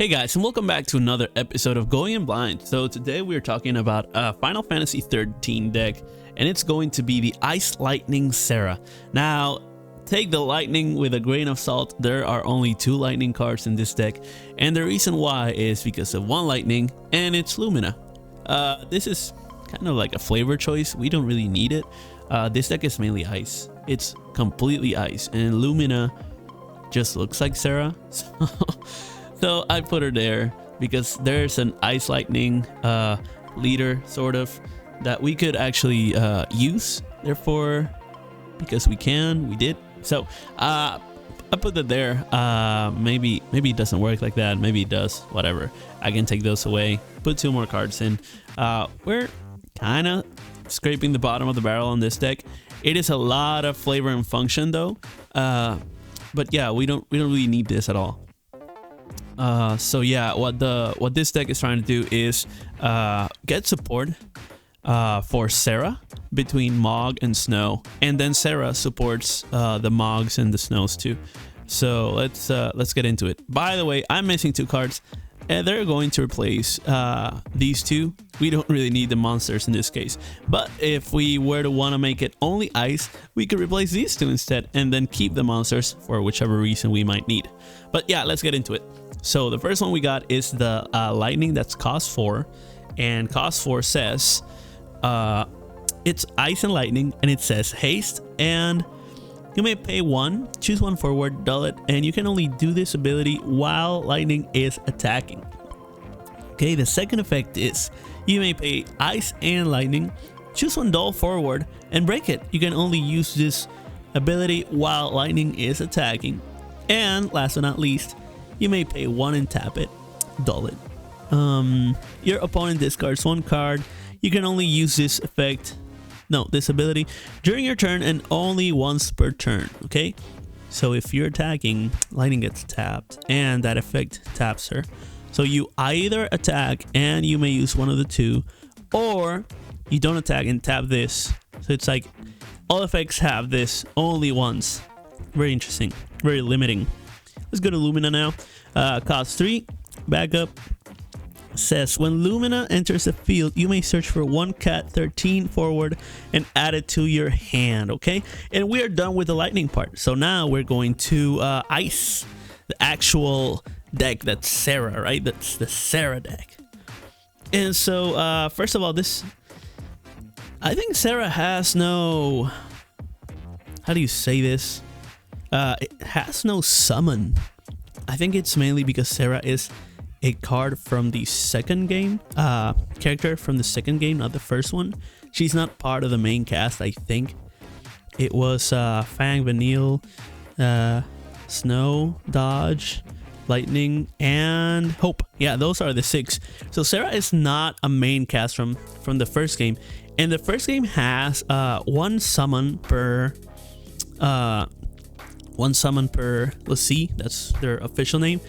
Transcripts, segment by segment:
Hey guys, and welcome back to another episode of Going in Blind. So today we're talking about a Final Fantasy 13 deck, and it's going to be the Ice Lightning Serah. Now, take the lightning with a grain of salt. There are only 2 lightning cards in this deck, and the reason why is because of 1 lightning, and it's Lumina. This is kind of like a flavor choice. We don't really need it. This deck is mainly ice. It's completely ice, and Lumina just looks like Serah. So I put her there because there's an Ice Lightning leader sort of that we could actually use. Therefore, because we did. So I put that there. Maybe it doesn't work like that. Maybe it does. Whatever. I can take those away. Put 2 more cards in. We're kind of scraping the bottom of the barrel on this deck. It is a lot of flavor and function though. But yeah, we don't really need this at all. So yeah, what this deck is trying to do is get support for Serah between Mog and Snow, and then Serah supports the Mogs and the Snows too. So let's get into it. By the way, I'm missing 2 cards, and they're going to replace these 2. We don't really need the monsters in this case, but if we were to want to make it only ice, we could replace these 2 instead, and then keep the monsters for whichever reason we might need. But yeah, let's get into it. So the first one we got is the lightning that's cost 4, and cost 4 says it's ice and lightning, and it says haste, and you may pay 1, choose 1 forward, dull it, and you can only do this ability while lightning is attacking. Okay, the second effect is you may pay ice and lightning, choose 1 dull forward, and break it. You can only use this ability while lightning is attacking. And last but not least, you may pay 1 and tap it, dull it. Your opponent discards 1 card. You can only use this ability during your turn and only once per turn. Okay, so if you're attacking, lightning gets tapped and that effect taps her. So you either attack and you may use one of the 2, or you don't attack and tap this. So it's like all effects have this only once. Very interesting, very limiting. Let's go to Lumina now. Cost 3, backup. Says when Lumina enters the field, you may search for 1 cat 13 forward and add it to your hand. Okay, and we are done with the lightning part. So now we're going to ice, the actual deck that's Serah, right? That's the Serah deck. And so first of all, I think Serah has no, how do you say this? It has no summon. I think it's mainly because Serah is a card from the second game, character from the second game, not the first one. She's not part of the main cast, I think. It was Fang, Vanille, Snow, Dodge, Lightning, and Hope. Yeah, those are the 6. So Serah is not a main cast from the first game. And the first game has 1 summon per... let's see, that's their official name.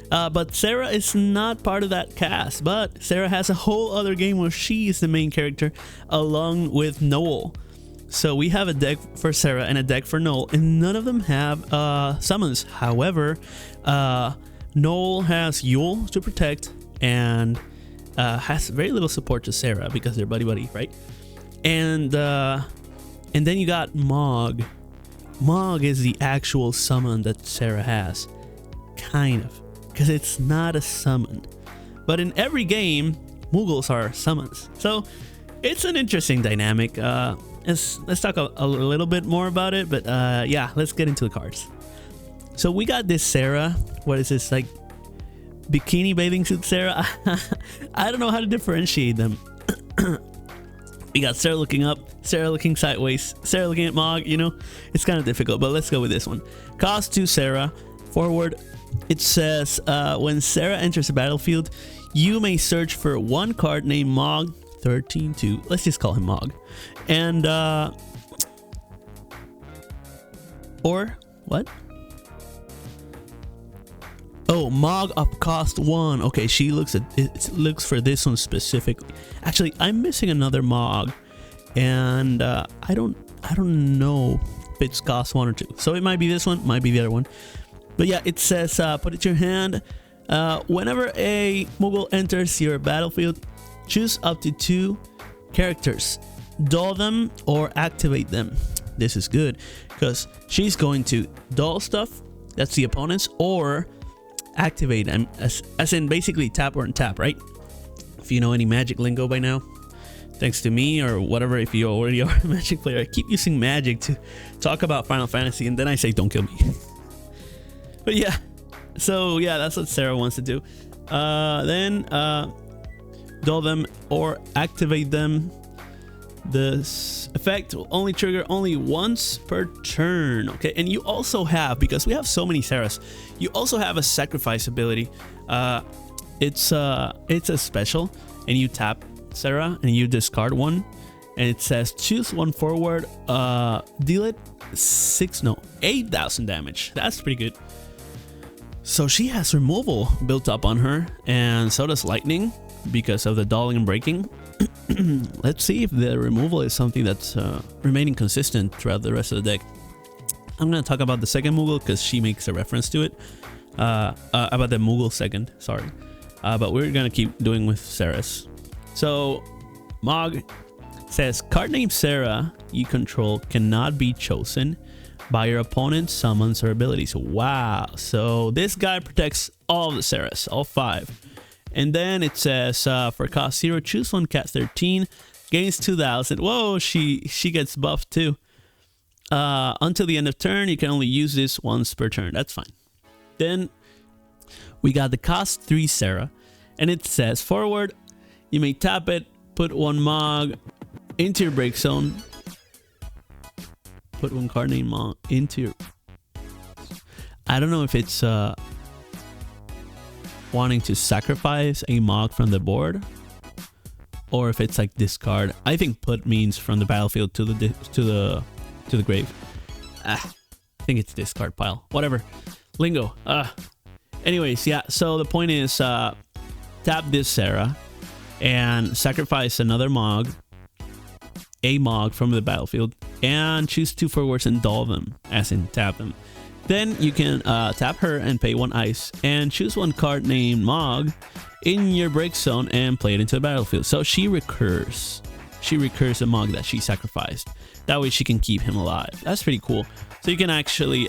But Serah is not part of that cast, but Serah has a whole other game where she is the main character along with Noel. So we have a deck for Serah and a deck for Noel, and none of them have summons. However, Noel has Yule to protect and has very little support to Serah because they're buddy, right? And then you got Mog. Mog is the actual summon that Serah has, kind of, because it's not a summon. But in every game, Moogles are summons. So it's an interesting dynamic. Let's talk a little bit more about it. But yeah, let's get into the cards. So we got this Serah. What is this, like bikini bathing suit Serah? I don't know how to differentiate them. We got Serah looking up, Serah looking sideways, Serah looking at Mog, you know? It's kind of difficult, but let's go with this one. Cost 2 Serah. Forward, it says, when Serah enters the battlefield, you may search for 1 card named Mog 13-2. Let's just call him Mog. And, or, what? Oh, Mog up cost 1. Okay, she looks for this one specifically. Actually, I'm missing another Mog, and I don't know if it's cost 1 or 2. So it might be this one, might be the other one. But yeah, it says put it to your hand. Whenever a Moogle enters your battlefield, choose up to 2 characters, dull them or activate them. This is good because she's going to dull stuff, that's the opponents, or activate them, as in basically tap or untap, right? If you know any Magic lingo by now, thanks to me or whatever, if you already are a Magic player, I keep using Magic to talk about Final Fantasy and then I say don't kill me. But yeah, so yeah, that's what Serah wants to do. Then dull them or activate them. This effect will only trigger only once per turn. Okay, and you also have, because we have so many Serahs, you also have a sacrifice ability. It's a special, and you tap Serah and you discard one, and it says choose one forward, deal it 8,000 damage. That's pretty good. So she has removal built up on her, and so does lightning because of the dulling and breaking. Let's see if the removal is something that's remaining consistent throughout the rest of the deck. I'm going to talk about the second Moogle because she makes a reference to it. About the Moogle second, sorry. But we're going to keep doing with Serah's. So Mog says, card named Serah you control cannot be chosen by your opponent's summons or abilities. Wow. So this guy protects all the Serahs, all 5. And then it says, for cost 0, choose one cat 13, gains 2,000. Whoa, she gets buffed too. Until the end of turn, you can only use this once per turn. That's fine. Then we got the cost 3 Serah, and it says, forward, you may tap it, put 1 Mog into your break zone. Put 1 card named Mog into your... I don't know if it's... wanting to sacrifice a Mog from the board, or if it's like discard. I think put means from the battlefield to the grave. I think it's discard pile. Whatever. Lingo. Anyways, yeah. So the point is, tap this Serah and sacrifice another Mog, a Mog from the battlefield, and choose 2 forwards and dull them, as in tap them. Then you can tap her and pay 1 ice and choose 1 card named Mog in your break zone and play it into the battlefield. So she recurs. She recurs a Mog that she sacrificed. That way she can keep him alive. That's pretty cool. So you can actually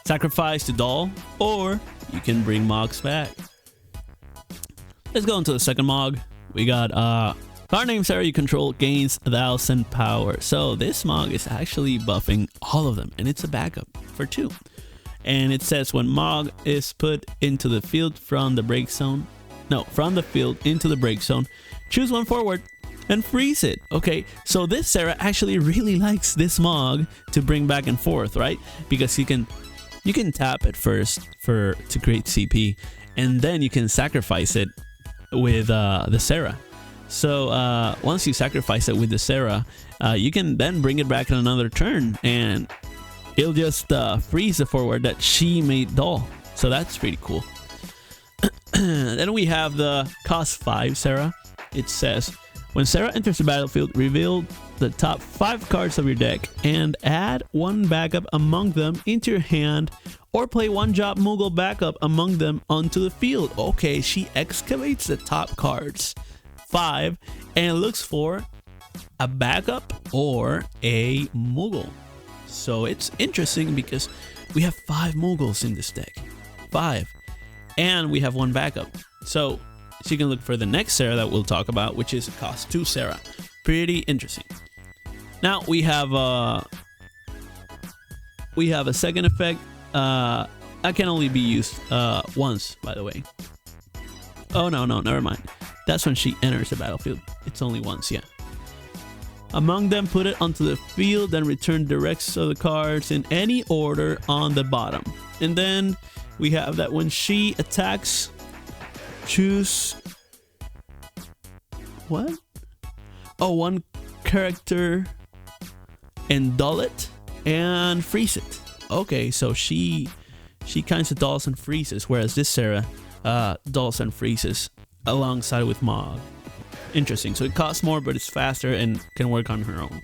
sacrifice to dull, or you can bring Mogs back. Let's go into the second Mog. We got card named Serah you control gains 1,000 power. So this Mog is actually buffing all of them, and it's a backup for 2. And it says when Mog is put into the field from the break zone, from the field into the break zone, choose 1 forward and freeze it. Okay, so this Serah actually really likes this Mog to bring back and forth, right? Because you can tap it first to create CP, and then you can sacrifice it with the Serah. So once you sacrifice it with the Serah, you can then bring it back in another turn, and it'll just freeze the forward that she made dull. So that's pretty cool. Then we have the cost 5 Serah. It says, when Serah enters the battlefield, reveal the top 5 cards of your deck and add 1 backup among them into your hand, or play 1 Job Moogle backup among them onto the field. Okay, she excavates the top cards, 5, and looks for a backup or a Moogle. So it's interesting because we have 5 Moogles in this deck. 5. And we have 1 backup. So she can look for the next Serah that we'll talk about, which is cost 2 Serah. Pretty interesting. Now we have a second effect. That can only be used once, by the way. Oh, no, never mind. That's when she enters the battlefield. It's only once, yeah. Among them, put it onto the field, then return the rest of the cards in any order on the bottom. And then we have that when she attacks, choose... What? Oh, 1 character and dull it and freeze it. Okay, so she kind of dulls and freezes, whereas this Serah dulls and freezes alongside with Mog. Interesting. So it costs more, but it's faster and can work on her own.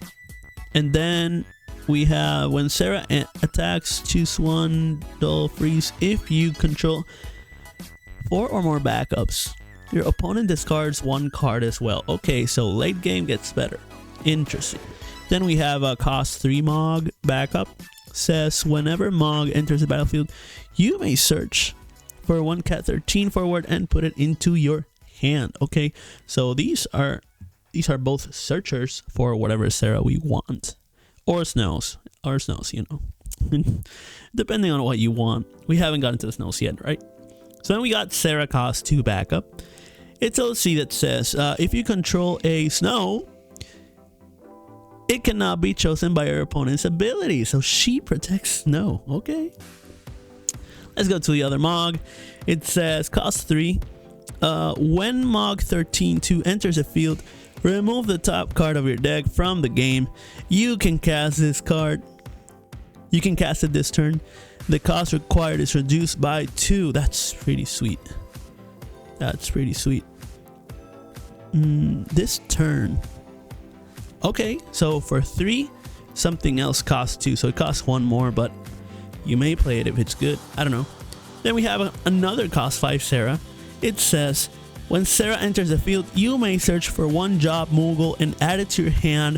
And then we have when Serah attacks, choose 1 dull freeze if you control 4 or more backups. Your opponent discards 1 card as well. Okay, so late game gets better. Interesting. Then we have a cost 3 Mog backup. Says whenever Mog enters the battlefield, you may search for 1 Cat 13 forward and put it into your hand. Okay, so these are both searchers for whatever Serah we want, or snows, you know. Depending on what you want. We haven't gotten to the snows yet, right? So then we got Serah cost 2 backup. It's OC that says if you control a snow, it cannot be chosen by your opponent's ability. So she protects snow. Okay. Let's go to the other Mog. It says cost 3. When Mog 13-2 enters the field, remove the top card of your deck from the game. You can cast this card. You can cast it this turn. The cost required is reduced by 2. That's pretty sweet. That's pretty sweet. This turn. Okay, so for 3, something else costs 2. So it costs 1 more, but you may play it if it's good. I don't know. Then we have another cost 5 Serah. It says, when Serah enters the field, you may search for 1 Job Moogle and add it to your hand.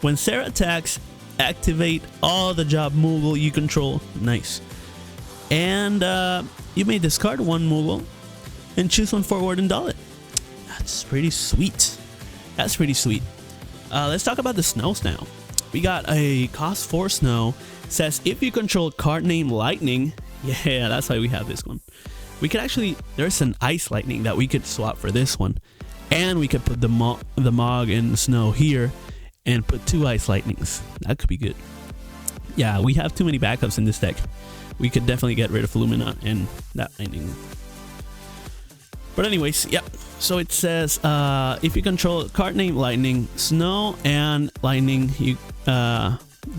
When Serah attacks, activate all the Job Moogle you control. Nice. And you may discard 1 Moogle and choose 1 forward and dull it. That's pretty sweet. That's pretty sweet. Let's talk about the snows now. We got a cost 4 snow. Says if you control a card named Lightning. Yeah, that's why we have this one. We could actually, there's an Ice Lightning that we could swap for this one. And we could put the Mog in the snow here and put 2 Ice Lightnings. That could be good. Yeah, we have too many backups in this deck. We could definitely get rid of Lumina and that Lightning. But anyways, yeah. So it says if you control a card named Lightning, Snow and Lightning, you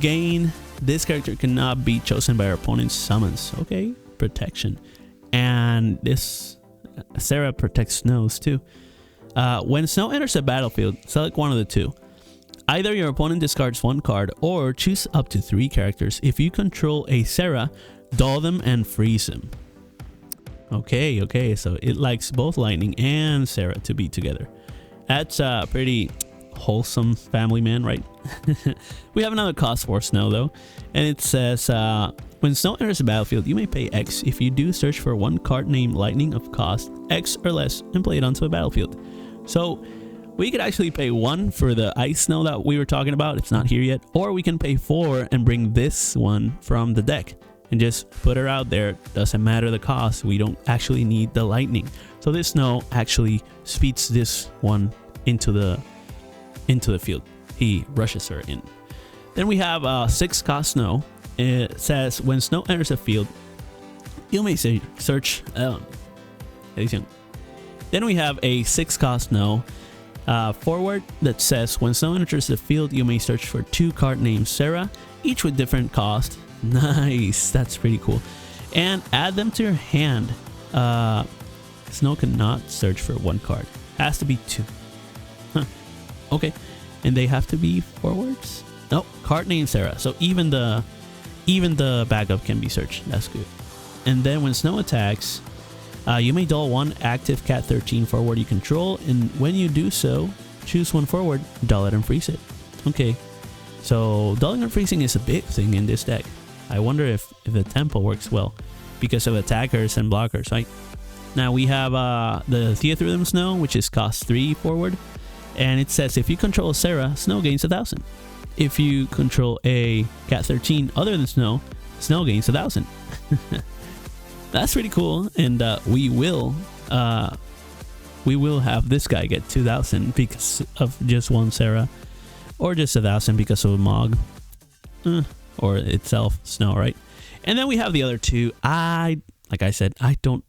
gain. This character cannot be chosen by our opponent's summons. Okay, protection. And this Serah protects snows too. When Snow enters the battlefield, select one of the 2. Either your opponent discards 1 card or choose up to 3 characters. If you control a Serah, dull them and freeze them. Okay, so it likes both Lightning and Serah to be together. That's a pretty wholesome family man, right? We have another cost for Snow though, and it says when Snow enters the battlefield, you may pay X. If you do, search for 1 card named Lightning of cost X or less and play it onto the battlefield. So we could actually pay 1 for the Ice Snow that we were talking about. It's not here yet. Or we can pay 4 and bring this one from the deck and just put her out there. Doesn't matter the cost. We don't actually need the Lightning. So this Snow actually speeds this one into the field. He rushes her in. Then we have 6 cost Snow. It says when Snow enters the field, you may search. Then we have a 6 cost Snow forward that says when Snow enters the field, you may search for 2 card named Serah, each with different cost. Nice, that's pretty cool. And add them to your hand. Snow cannot search for 1 card. Has to be 2. Huh. Okay, and they have to be forwards. No, card named Serah. So even the backup can be searched. That's good. And then when Snow attacks, you may dull 1 active Cat 13 forward you control, and when you do so, choose 1 forward, dull it and freeze it. Okay, so dulling and freezing is a big thing in this deck. I wonder if the tempo works well because of attackers and blockers, right? Now we have the Theatrhythm Snow, which is cost 3 forward, and it says if you control Serah, Snow gains 1,000. If you control a Cat 13 other than Snow, Snow gains 1,000. That's pretty cool, and we will have this guy get 2,000 because of just 1 Serah, or just 1,000 because of a Mog, or itself Snow, right? And then we have the other 2. Like I said, I don't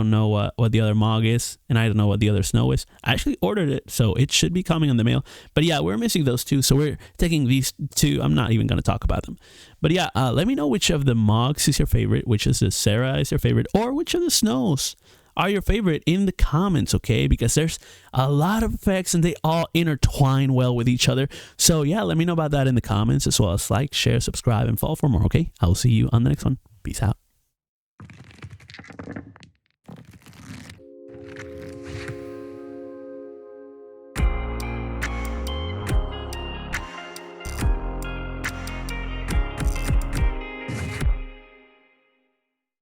know what the other Mog is, and I don't know what the other Snow is. I actually ordered it, so it should be coming in the mail. But yeah, we're missing those 2, so we're taking these 2. I'm not even going to talk about them. But yeah, let me know which of the Mogs is your favorite, which is the Serah is your favorite, or which of the Snows are your favorite in the comments, okay? Because there's a lot of effects, and they all intertwine well with each other. So yeah, let me know about that in the comments, as well as like, share, subscribe, and follow for more, okay? I will see you on the next one. Peace out.